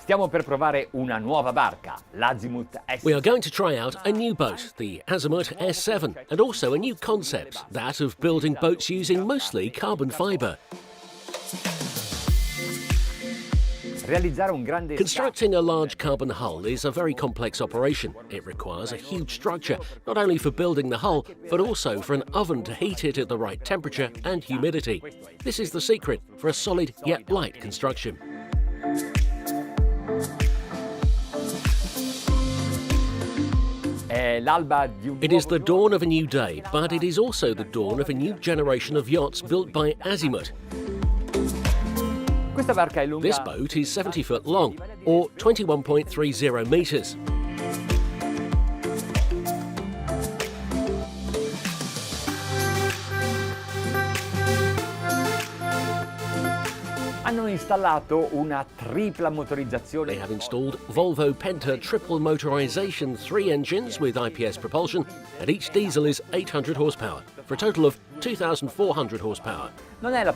Stiamo per provare una nuova barca, l'Azimut S7. We are going to try out a new boat, the Azimut S7, and also a new concept, that of building boats using mostly carbon fibre. Constructing a large carbon hull is a very complex operation. It requires a huge structure, not only for building the hull, but also for an oven to heat it at the right temperature and humidity. This is the secret for a solid yet light construction. It is the dawn of a new day, but it is also the dawn of a new generation of yachts built by Azimut. This boat is 70 foot long, or 21.30 metres. They have installed Volvo Penta triple motorisation 3 engines with IPS propulsion, and each diesel is 800 horsepower, for a total of 2,400 horsepower. It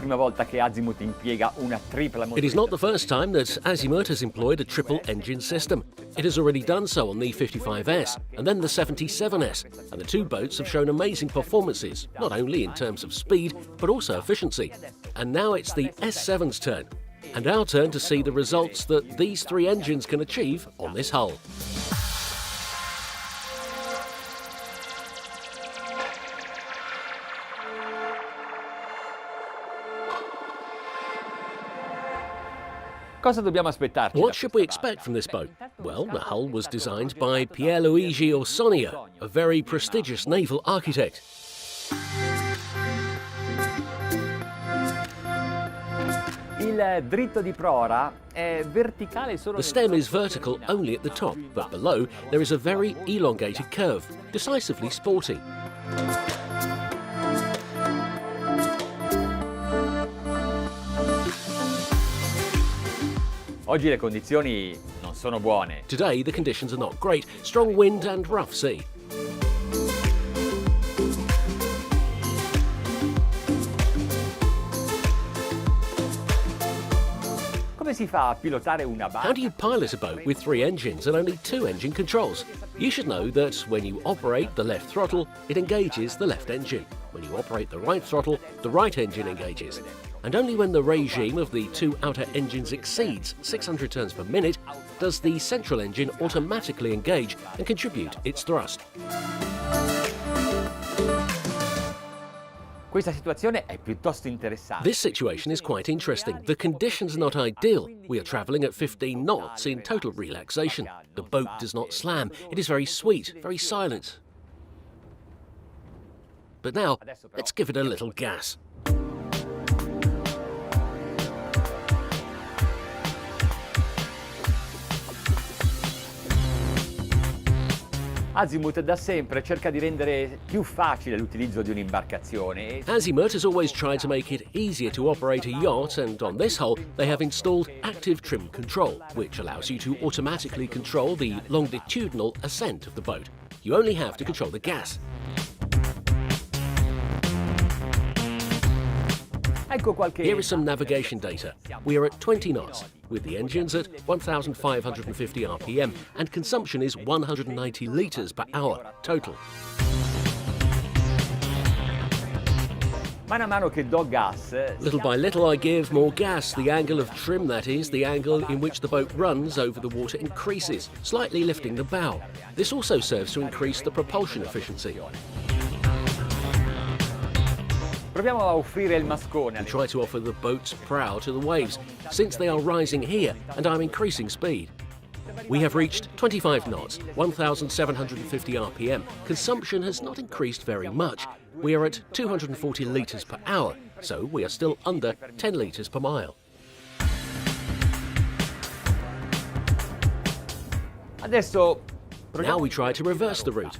is not the first time that Azimut has employed a triple engine system. It has already done so on the 55S and then the 77S, and the two boats have shown amazing performances, not only in terms of speed, but also efficiency. And now it's the S7's turn, and our turn to see the results that these 3 engines can achieve on this hull. What should we expect from this boat? Well, the hull was designed by Pierluigi Orsonio, a very prestigious naval architect. The stem is vertical only at the top, but below there is a very elongated curve, decisively sporty. Oggi le condizioni non sono buone. Today the conditions are not great, strong wind and rough sea. How do you pilot a boat with 3 engines and only 2 engine controls? You should know that when you operate the left throttle, it engages the left engine. When you operate the right throttle, the right engine engages. And only when the regime of the 2 outer engines exceeds 600 turns per minute does the central engine automatically engage and contribute its thrust. This situation is quite interesting. The conditions are not ideal. We are travelling at 15 knots in total relaxation. The boat does not slam. It is very sweet, very silent. But now, let's give it a little gas. Azimut da sempre cerca di rendere più facile l'utilizzo di un'imbarcazione. Azimut has always tried to make it easier to operate a yacht, and on this hull they have installed active trim control, which allows you to automatically control the longitudinal ascent of the boat. You only have to control the gas. Here is some navigation data. We are at 20 knots, with the engines at 1,550 RPM, and consumption is 190 litres per hour total. Little by little I give more gas. The angle of trim, that is, the angle in which the boat runs over the water, increases, slightly lifting the bow. This also serves to increase the propulsion efficiency. We try to offer the boat's prow to the waves, since they are rising here and I'm increasing speed. We have reached 25 knots, 1,750 RPM. Consumption has not increased very much. We are at 240 litres per hour, so we are still under 10 litres per mile. Now we try to reverse the route.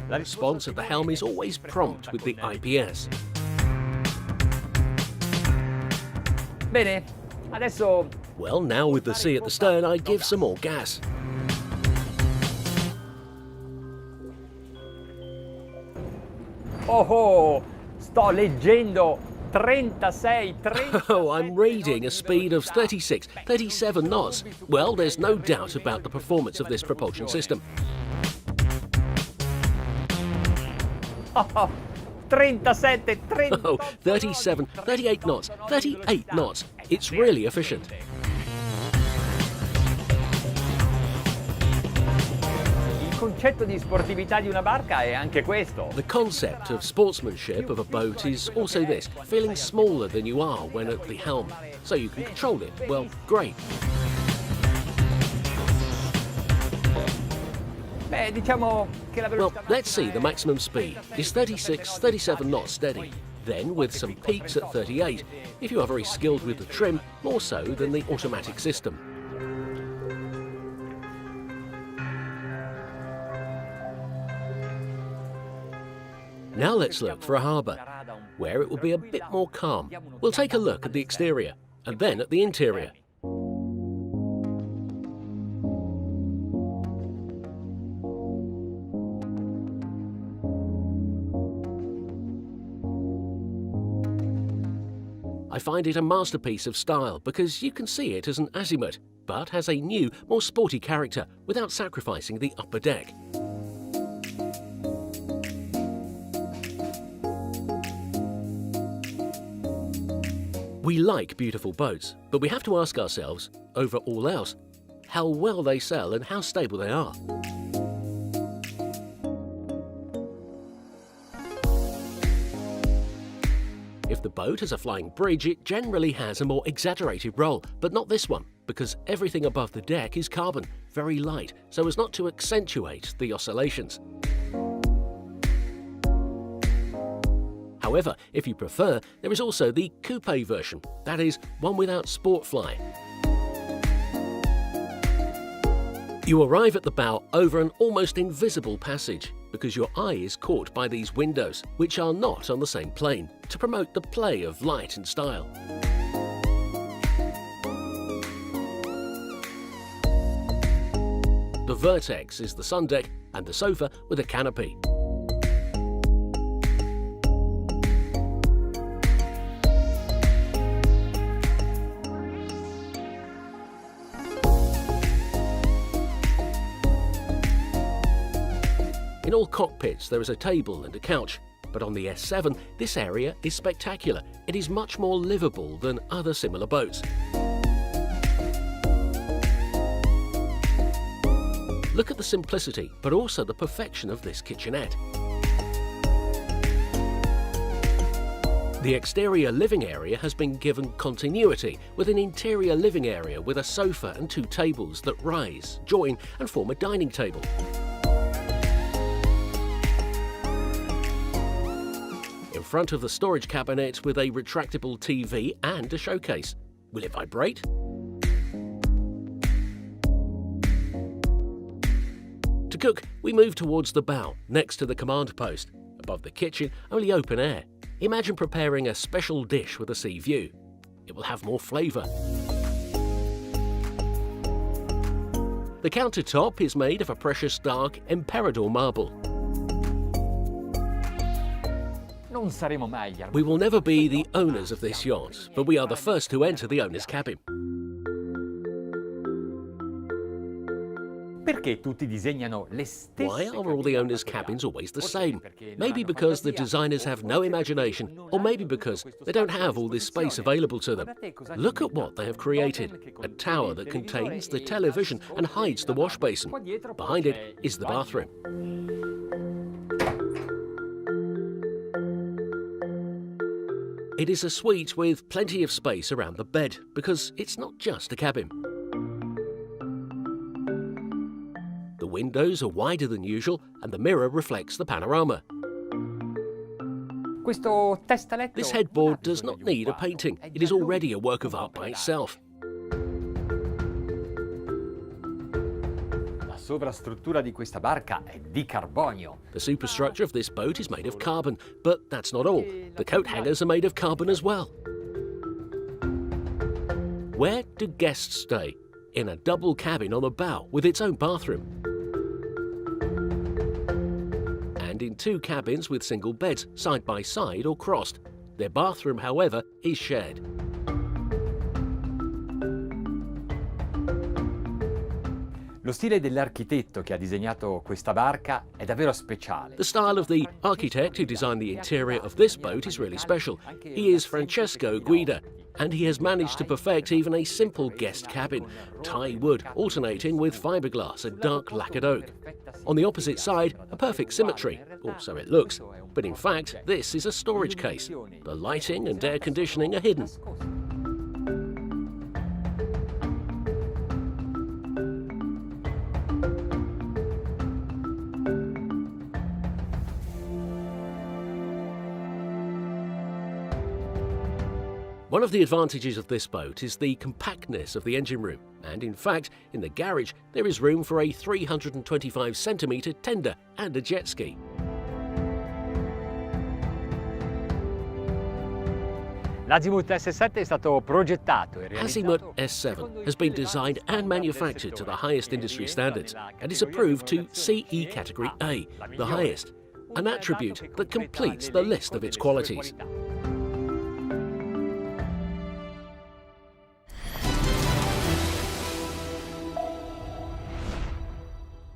The response at the helm is always prompt with the IPS. Well, now with the sea at the stern, I give some more gas. Oh, sto leggendo 36, 30. Oh, I'm reading a speed of 36, 37 knots. Well, there's no doubt about the performance of this propulsion system. 37, 30. Oh, 37, 38 knots, 38 knots. It's really efficient. Il concetto di sportività di una barca è anche questo. The concept of sportsmanship of a boat is also this, feeling smaller than you are when at the helm, so you can control it. Well, great. Beh, diciamo che la Well, velocità let's see, the maximum speed is 36, 37 knots steady. Then, with some peaks at 38, if you are very skilled with the trim, more so than the automatic system. Now let's look for a harbour, where it will be a bit more calm. We'll take a look at the exterior, and then at the interior. I find it a masterpiece of style because you can see it as an Azimut, but has a new, more sporty character without sacrificing the upper deck. We like beautiful boats, but we have to ask ourselves, over all else, how well they sell and how stable they are. If the boat has a flying bridge, it generally has a more exaggerated roll, but not this one, because everything above the deck is carbon, very light, so as not to accentuate the oscillations. However, if you prefer, there is also the coupe version, that is, one without sport fly. You arrive at the bow over an almost invisible passage, because your eye is caught by these windows, which are not on the same plane, to promote the play of light and style. The vertex is the sun deck and the sofa with a canopy. In all cockpits there is a table and a couch, but on the S7 this area is spectacular. It is much more livable than other similar boats. Look at the simplicity, but also the perfection of this kitchenette. The exterior living area has been given continuity with an interior living area with a sofa and two tables that rise, join and form a dining table. In front of the storage cabinet with a retractable TV and a showcase. Will it vibrate? To cook, we move towards the bow, next to the command post. Above the kitchen, only open air. Imagine preparing a special dish with a sea view. It will have more flavour. The countertop is made of a precious dark Emperador marble. We will never be the owners of this yacht, but we are the first to enter the owner's cabin. Why are all the owners' cabins always the same? Maybe because the designers have no imagination, or maybe because they don't have all this space available to them. Look at what they have created. A tower that contains the television and hides the wash basin. Behind it is the bathroom. It is a suite with plenty of space around the bed, because it's not just a cabin. The windows are wider than usual, and the mirror reflects the panorama. This headboard does not need a painting. It is already a work of art by itself. The superstructure of this boat is made of carbon, but that's not all. The coat hangers are made of carbon as well. Where do guests stay? In a double cabin on the bow with its own bathroom. And in 2 cabins with single beds, side by side or crossed. Their bathroom, however, is shared. Lo stile dell'architetto che ha disegnato questa barca è davvero speciale. The style of the architect who designed the interior of this boat is really special. He is Francesco Guida, and he has managed to perfect even a simple guest cabin, Thai wood alternating with fiberglass and dark lacquered oak. On the opposite side, a perfect symmetry, or so it looks, but in fact this is a storage case. The lighting and air conditioning are hidden. One of the advantages of this boat is the compactness of the engine room, and in fact, in the garage there is room for a 325cm tender and a jet ski. L'Azimut S7 è stato progettato e Azimut realizzato S7 has been designed and manufactured to the highest industry standards and is approved to CE Category A, the highest, an attribute that completes the list of its qualities.